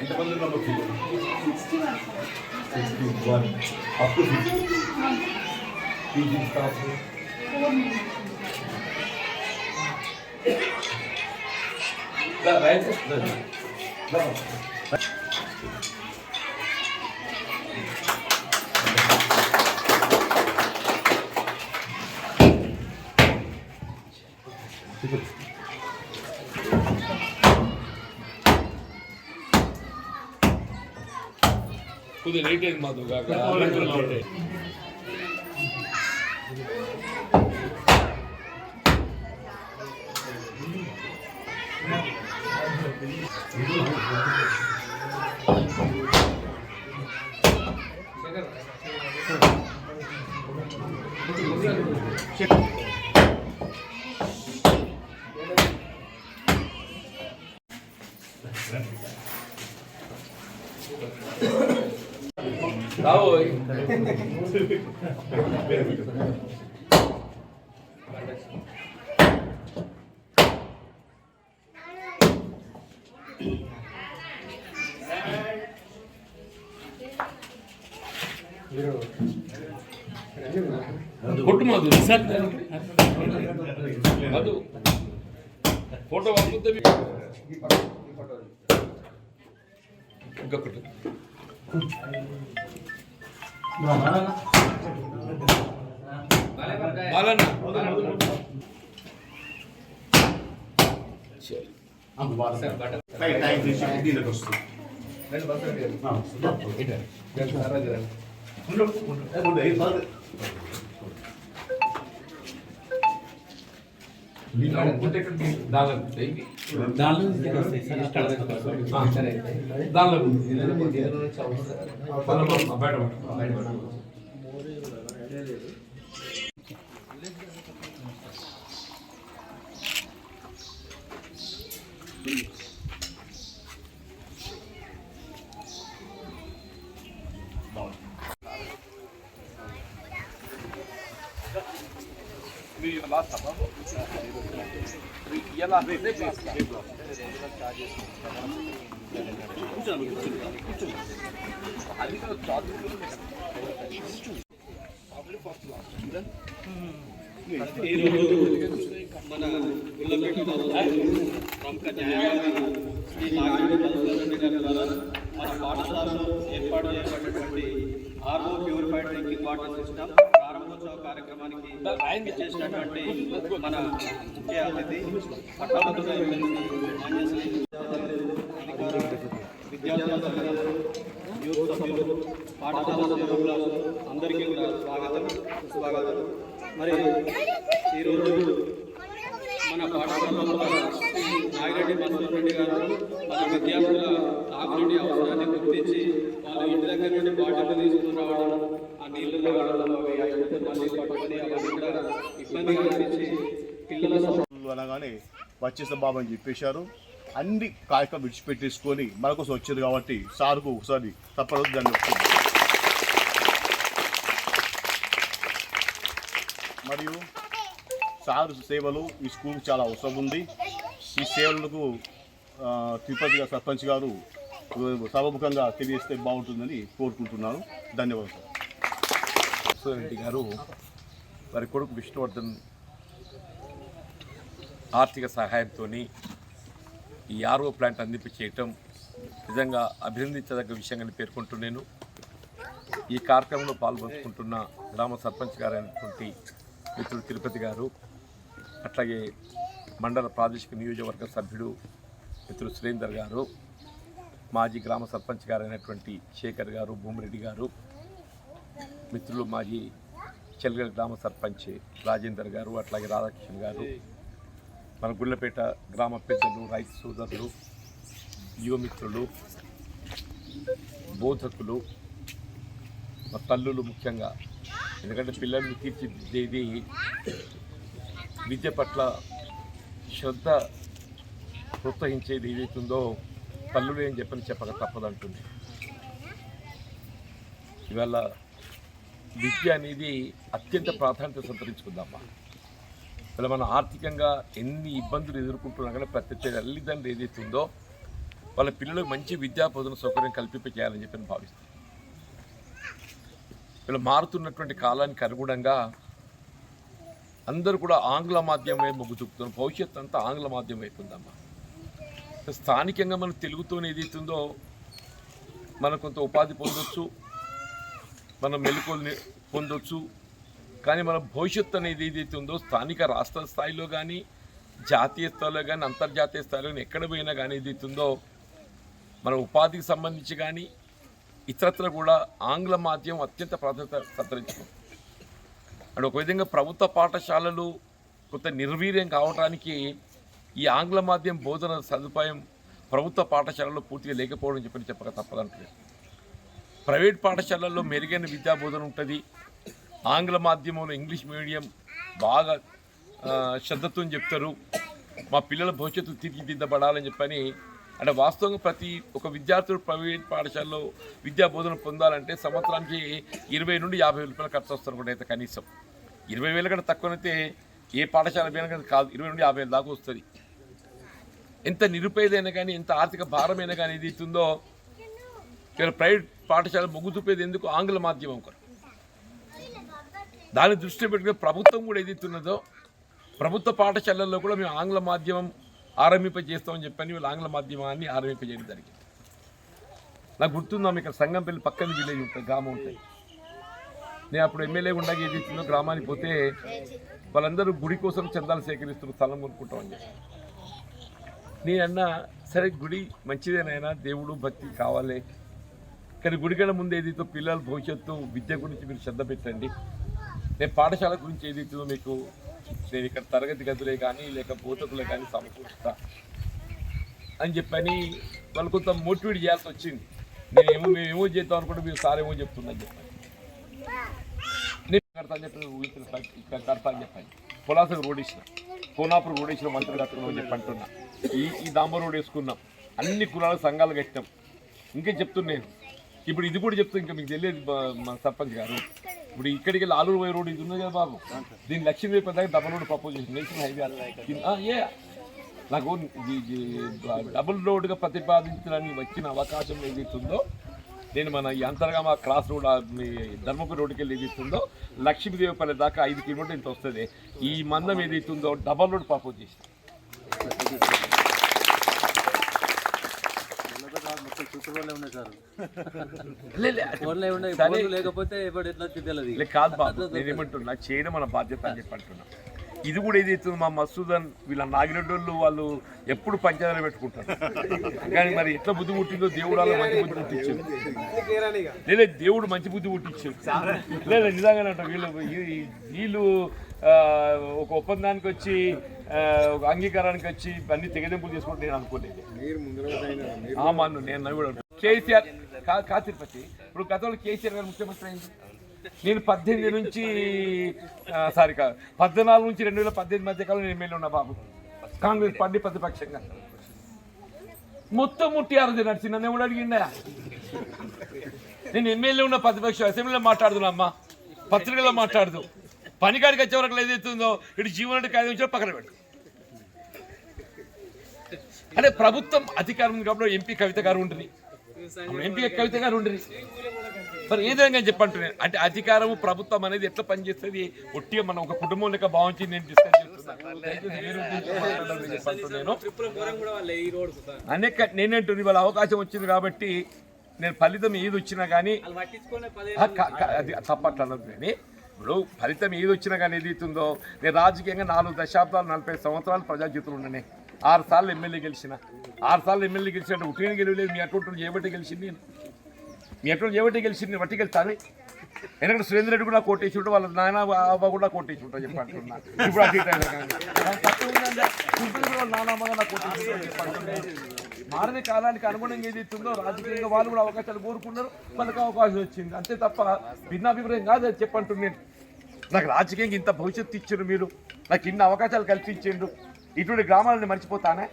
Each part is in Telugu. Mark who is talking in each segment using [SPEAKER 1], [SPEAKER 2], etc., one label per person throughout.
[SPEAKER 1] ఎంతమంది ఉన్నారు? 61 up to 50 teaching staff. The right खुद लेट है मत होगा Bravo. Photo madu sir madu photo vampudde inga Balana. RO purified drinking water system ప్రారంభోత్సవ కార్యక్రమానికి చేసినటువంటి మన ముఖ్య అతిథి పట్టాభద్రుల విద్యార్థులు, యూత్ సభ్యులు, పాఠశాల సభ్యులు అందరికీ కూడా స్వాగతం. మరి ఈరోజు మన పాఠశాలలో నాగిరెడ్డి మధుసూదన్ రెడ్డి గారు మన విద్యార్థుల తాగునీటి అవసరాన్ని గుర్తించి వాళ్ళ ఇంటి దగ్గర నుండి బాటిల్ తీసుకుని రావడం, ఆ నీళ్ళలో రావడం, మళ్ళీ పట్టుకొని అవన్నీ కూడా ఇబ్బందిగా అనిపించి పిల్లలు
[SPEAKER 2] అనగానే వచ్చేసిన బాబు అని చెప్పేశారు. అన్ని కార్యక్రమం విడిచిపెట్టేసుకొని మన కోసం వచ్చారు కాబట్టి సార్కు ఒకసారి తప్పదు దాన్ని వస్తుంది. మరియు సార్ సేవలు ఈ స్కూల్కి చాలా అవసరం ఉంది. ఈ సేవలకు తిరుపతి సర్పంచ్ గారు సభముఖంగా తెలియజేస్తే బాగుంటుందని కోరుకుంటున్నాను. ధన్యవాదాలు.
[SPEAKER 3] రెడ్డి గారు వారి కొడుకు విష్ణువర్ధన్ ఆర్థిక సహాయంతో ఈ ఆర్ఓ ప్లాంట్ అందింపచేయటం నిజంగా అభినందించదగ్గ విషయంగా పేర్కొంటున్నాను. ఈ కార్యక్రమంలో పాల్గొంటున్న గ్రామ సర్పంచ్ గారైనటువంటి మిత్రుడు తిరుపతి గారు, అట్లాగే మండల ప్రాదేశిక నియోజకవర్గ సభ్యుడు మిత్రుడు సురేందర్ గారు, మాజీ గ్రామ సర్పంచ్ గారు అయినటువంటి శేఖర్ గారు, భూమిరెడ్డి గారు, మిత్రులు మాజీ చెల్గల్ గ్రామ సర్పంచ్ రాజేందర్ గారు, అట్లాగే రాధాకృష్ణ గారు, మన గుళ్ళపేట గ్రామ పెద్దలు, రైతు సోదరులు, యువమిత్రులు, బోధకులు, మా తల్లులు ముఖ్యంగా, ఎందుకంటే పిల్లల్ని తీర్చిదిద్దేది విద్య పట్ల శ్రద్ధ ప్రోత్సహించేది ఏదైతుందో తల్లులు ఏం చెప్పక తప్పదంటుంది. ఇవాళ విద్య అనేది అత్యంత ప్రాధాన్యత సంతరించుకుందామా. ఇలా మనం ఆర్థికంగా ఎన్ని ఇబ్బందులు ఎదుర్కొంటున్నా కానీ ప్రతి తల్లిదండ్రులు ఏదైతుందో వాళ్ళ పిల్లలకు మంచి విద్యా బోధన సౌకర్యం కల్పించేయాలని చెప్పి భావిస్తాం. ఇలా మారుతున్నటువంటి కాలానికి అనుగుణంగా అందరూ కూడా ఆంగ్ల మాధ్యమే మొగ్గు చూపుతున్నారు. భవిష్యత్తు అంతా ఆంగ్ల మాధ్యమం అవుతుందమ్మా. స్థానికంగా మన తెలుగుతో ఏదైతుందో మనం కొంత ఉపాధి పొందొచ్చు, మనం మెలకువలు పొందొచ్చు. కానీ మన భవిష్యత్తు అనేది ఏదైతే ఉందో స్థానిక రాష్ట్ర స్థాయిలో కానీ, జాతీయ స్థాయిలో కానీ, అంతర్జాతీయ స్థాయిలో కానీ ఎక్కడ పోయినా కానీ ఏదైతే ఉందో మన ఉపాధికి సంబంధించి కానీ ఇతరత్ర కూడా ఆంగ్ల మాధ్యమం అత్యంత ప్రాధాన్యత సంతరించుకుంది. అంటే ఒక విధంగా ప్రభుత్వ పాఠశాలలు కొంత నిర్వీర్యం కావడానికి ఈ ఆంగ్ల మాధ్యమం బోధన సదుపాయం ప్రభుత్వ పాఠశాలలో పూర్తిగా లేకపోవడం చెప్పక తప్పదంటుంది. ప్రైవేట్ పాఠశాలల్లో మెరుగైన విద్యా బోధన ఉంటుంది. ఆంగ్ల మాధ్యమంలో ఇంగ్లీష్ మీడియం బాగా శ్రద్ధతో చెప్తారు. మా పిల్లల భవిష్యత్తు తీర్చిదిద్దబడాలని చెప్పని. అంటే వాస్తవంగా ప్రతి ఒక విద్యార్థులు ప్రైవేట్ పాఠశాలలో విద్యా బోధన పొందాలంటే సంవత్సరానికి 20 నుండి 50 వేల రూపాయలు ఖర్చు వస్తారు కూడా. అయితే కనీసం 20,000 కంటే తక్కువనైతే ఏ పాఠశాల పోయినా కాదు, 20 నుండి 50 వేల దాకా వస్తుంది. ఎంత నిరుపేదైనా కానీ, ఎంత ఆర్థిక భారమైనా కానీ ఏది ఇస్తుందో ఇక్కడ ప్రైవేట్ పాఠశాల మొగ్గు చూపేది ఎందుకు? ఆంగ్ల మాధ్యమం కొరకు. దాన్ని దృష్టిలో పెట్టుకుని ప్రభుత్వం కూడా ఏది ఇస్తున్నదో ప్రభుత్వ పాఠశాలల్లో కూడా మేము ఆంగ్ల మాధ్యమం ఆరంభింపజేస్తామని చెప్పని వీళ్ళు ఆంగ్ల మాధ్యమాన్ని ఆరంభింపజేయడం జరిగింది. నాకు గుర్తుందా, ఇక్కడ సంగంపల్లి పక్కన విలేజ్ ఉంటుంది, గ్రామం ఉంటుంది. నేను అప్పుడు ఎమ్మెల్యే ఉండగా ఏది ఇస్తుందో గ్రామానికి పోతే వాళ్ళందరూ గుడి కోసం చందాలు సేకరిస్తున్న స్థలం కొనుక్కుంటామని చెప్పి నేనన్నా, సరే గుడి మంచిదేనైనా, దేవుడు భక్తి కావాలి, కానీ గుడికన్నా ముందు ఏదైతే పిల్లల భవిష్యత్తు విద్య గురించి మీరు శ్రద్ధ పెట్టండి. నేను పాఠశాల గురించి ఏదైతుందో మీకు నేను ఇక్కడ తరగతి గదులే కానీ లేక బోధకులే కానీ సమకూరుస్తా అని చెప్పని వాళ్ళు కొంత మోటివేట్ చేయాల్సి వచ్చింది. మేమేమో చేద్దాం అనుకుంటే మీరు సార్ ఏమో చెప్తుందని చెప్పాను. నేను కడతా అని చెప్పి ఇక్కడ కడతా అని చెప్పాను. పొలాసకు రోడ్ వేసిన, కోనాపురం రోడ్ వేసిన, మంత్రులు కట్టుకున్నాం అని చెప్పి అంటున్నా. ఈ దాంబర్ రోడ్ వేసుకున్నాం, అన్ని కులాల సంఘాలు కట్టాం. ఇంకా చెప్తున్నాను, ఇప్పుడు ఇది కూడా చెప్తాను, ఇంకా మీకు తెలియదు మా సర్పంచ్ గారు. ఇప్పుడు ఇక్కడికి వెళ్ళి ఆలూరు పోయే రోడ్ ఇది ఉంది కదా బాబు, దీన్ని లక్ష్మీ పెద్ద డబల్ రోడ్ ప్రపోజ్ చేసి నేషనల్ హైవే నాకు డబుల్ రోడ్గా ప్రతిపాదించడానికి వచ్చిన అవకాశం ఏదైతుందో నేను మన ఈ అంతర్గామ క్రాస్ రోడ్ ధర్మపురి రోడ్డుకి వెళ్ళి ఏదైతుందో లక్ష్మీదేవిపల్లి దాకా 5 కిలోమీటర్లు ఇంత వస్తుంది. ఈ మందం ఏదైతుందో డబల్ రోడ్ ప్రపోజ్ చేసి కాదు బాబు, నేనేమంటున్నా చేయడం మన బాధ్యత అని చెప్పి అంటున్నా. ఇది కూడా ఏదైతుంది మా మసూదన్ వీళ్ళ నాగిరెడ్డోళ్ళు వాళ్ళు ఎప్పుడు పంచాయతీలో పెట్టుకుంటారు. కానీ మరి ఎట్లా బుద్ధి పుట్టిందో దేవుడు వాళ్ళ మంచి బుద్ధి పుట్టించాడు. లేదా దేవుడు మంచి బుద్ధి పుట్టించాడు. లేదా నిజంగానే అంట వీళ్ళు ఒక ఒప్పందానికి వచ్చి ఒక అంగీకారానికి వచ్చి అన్ని తెగదెంపులు చేసుకుంటే నేను అనుకోలేదు. నేను కూడా కేసీఆర్ కా తిరుపతి ఇప్పుడు గతంలో కేసీఆర్ గారు ముఖ్యమంత్రి అయింది. నేను 14 నుంచి 14 నుంచి 2018 మధ్య కాలం నేను ఎమ్మెల్యే ఉన్నా బాబు. కాంగ్రెస్ పార్టీ ప్రతిపక్షంగా మొత్తం టీఆర్ఎస్ నడిచి నన్ను ఎవడు అడిగిండా? నేను ఎమ్మెల్యే ఉన్న ప్రతిపక్షం అసెంబ్లీలో మాట్లాడుతున్నా అమ్మా, పత్రికల్లో మాట్లాడుతూ పనికాడికి వచ్చే వరకు ఏదైతుందో ఇటు జీవనరెడ్డి కాదు పక్కన పెట్టు. అంటే ప్రభుత్వం అధికారం ఉంది కాబట్టి ఎంపీ కవిత గారు ఉంటుంది, ఎంపీ కవిత గారు ఉంటుంది. మరి ఏ విధంగా చెప్పంటున్నాను అంటే అధికారము ప్రభుత్వం అనేది ఎట్లా పనిచేస్తుంది ఒట్టిగా మనం ఒక కుటుంబం లెక్క భావించి నేను డిస్కస్ చేస్తున్నాను. అనేక నేనేంటుంది వాళ్ళ అవకాశం వచ్చింది కాబట్టి నేను ఫలితం ఏది వచ్చినా కానీ అది తప్పట్లు అనదు. కానీ ఇప్పుడు ఫలితం ఏది వచ్చినా కానీ ఏదైతుందో నేను రాజకీయంగా 4 దశాబ్దాలు 40 సంవత్సరాలు ప్రజా జీవితంలో ఉండనే 6 సార్లు ఎమ్మెల్యే గెలిచిన 6 సార్లు ఎమ్మెల్యే గెలిచినట్టు ఉట్టిన గెలవలేదు. మీ అటువంటి చేయబట్టి గెలిచింది నేను, మీ అటువంటి చేయబట్టి గెలిచింది, నేను బట్టి గెలుస్తాను. ఎందుకంటే సురేంద్ర రెడ్డి కూడా కోటేసి ఉంటా, వాళ్ళ నాయన అవ్వ కూడా కోటేసి ఉంటా చెప్పంటున్నా. ఇప్పుడు అటు మారిన కాలానికి అనుగుణంగా ఏది ఇస్తుందో రాజకీయంగా వాళ్ళు కూడా అవకాశాలు కోరుకున్నారు, వాళ్ళకి అవకాశం వచ్చింది అంతే తప్ప భిన్నాభిప్రాయం కాదు అది చెప్పంటున్నాను. నాకు రాజకీయంగా ఇంత భవిష్యత్తు ఇచ్చారు మీరు, నాకు ఇన్ని అవకాశాలు కల్పించిండ్రు, ఇటువంటి గ్రామాలని మర్చిపోతానే.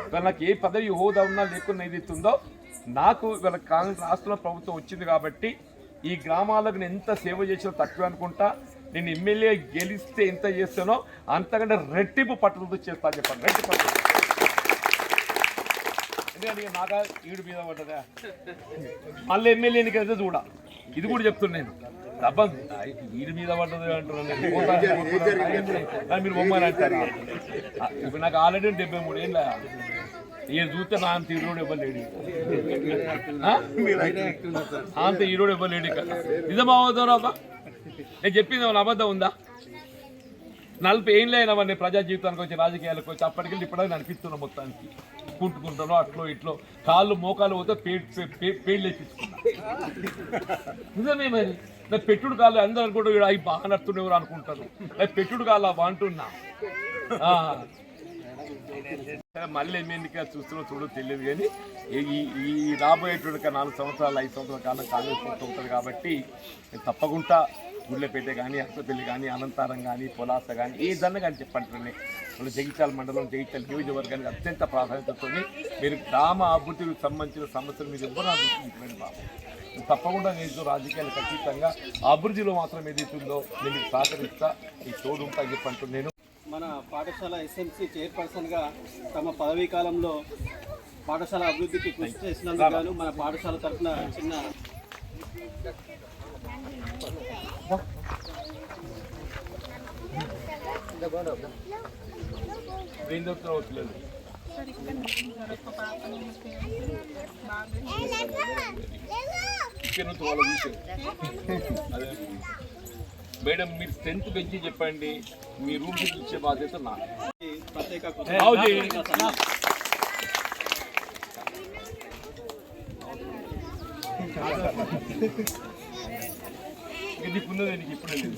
[SPEAKER 3] ఇవాళ నాకు ఏ పదవి హోదా ఉన్నా లేకుండా ఏది ఇస్తుందో నాకు ఇవాళ కాంగ్రెస్ రాష్ట్రంలో ప్రభుత్వం వచ్చింది కాబట్టి ఈ గ్రామాలకు నేను ఎంత సేవ చేసినా తక్కువ అనుకుంటా. నేను ఎమ్మెల్యే గెలిస్తే ఎంత చేస్తానో అంతకంటే రెట్టింపు పట్టుదలతో చేస్తా చెప్పండి, రెట్టింపు పట్టుదల. ఎందుకంటే నాగా ఈడు మీద పడ్డదా మళ్ళీ ఎమ్మెల్యే ఎన్నికైతే చూడ, ఇది కూడా చెప్తున్నాను. డబ్బా వీడి మీద పడ్డది అంటున్నాను, మీరు బొమ్మని అంటారు. ఇప్పుడు నాకు ఆల్రెడీ 73 ఏళ్ళ, ఈయన చూస్తే నా అంత ఈరోడు ఇవ్వలేడు, అంత ఈరోడు ఇవ్వలేడు. నిజమా అవుతావు అబ్బా? నేను చెప్పింది ఏమైనా అబద్ధం ఉందా? 40 ఏళ్ళు అయినా నేను ప్రజా జీవితానికి వచ్చి రాజకీయాలకు వచ్చి అప్పటికెళ్ళి ఇప్పటికీ అనిపిస్తున్నా మొత్తానికి కుంటుకుంటాను అట్లో ఇట్లో కాళ్ళు మోకాలు పోతే పేర్లు వేపించుకున్నా. నిజమే మరి, నా పెట్టుడు కాళ్ళు అందరూ కూడా అవి బాగా నడుతుండేవారు అనుకుంటారు, నా పెట్టుడు కాళ్ళు అంటున్నా. మళ్ళీ ఎన్నిక చూస్తున్నా చూడో తెలియదు కానీ ఈ రాబోయేటువంటి 4 సంవత్సరాలు 5 సంవత్సరాల కాలం కాంగ్రెస్ ప్రభుత్వం ఉంటుంది కాబట్టి తప్పకుండా గుళ్ళపేట కానీ అత్తపల్లి కానీ అనంతారం కానీ పొలాస కానీ ఏదన్నా కానీ చెప్పండి. మన జగిత్యాల మండలం జగిత్యాల నియోజకవర్గానికి అత్యంత ప్రాధాన్యతతో మీరు గ్రామ అభివృద్ధికి సంబంధించిన సమస్యలు మీరు ఎవరు ఆలోచించండి బాబు. తప్పకుండా నేను రాజకీయాలకు ఖచ్చితంగా అభివృద్ధిలో మాత్రం ఏదైతుందో నేను మీకు సహకరిస్తా, ఈ తోడు ఉంటా చెప్పంటూ నేను.
[SPEAKER 1] మన పాఠశాల ఎస్ఎంసీ చైర్పర్సన్గా తమ పదవీ కాలంలో పాఠశాల అభివృద్ధికి కృషి చేసినందుకు గాను మన పాఠశాల తరఫున చిన్న
[SPEAKER 3] మేడం మీరు 10th పెంచి చెప్పండి, మీ రూమ్ ఇచ్చే బాధ్యత నా
[SPEAKER 1] ప్రత్యేక
[SPEAKER 3] ఇది ఉన్నది నీకు ఇప్పుడే లేదు.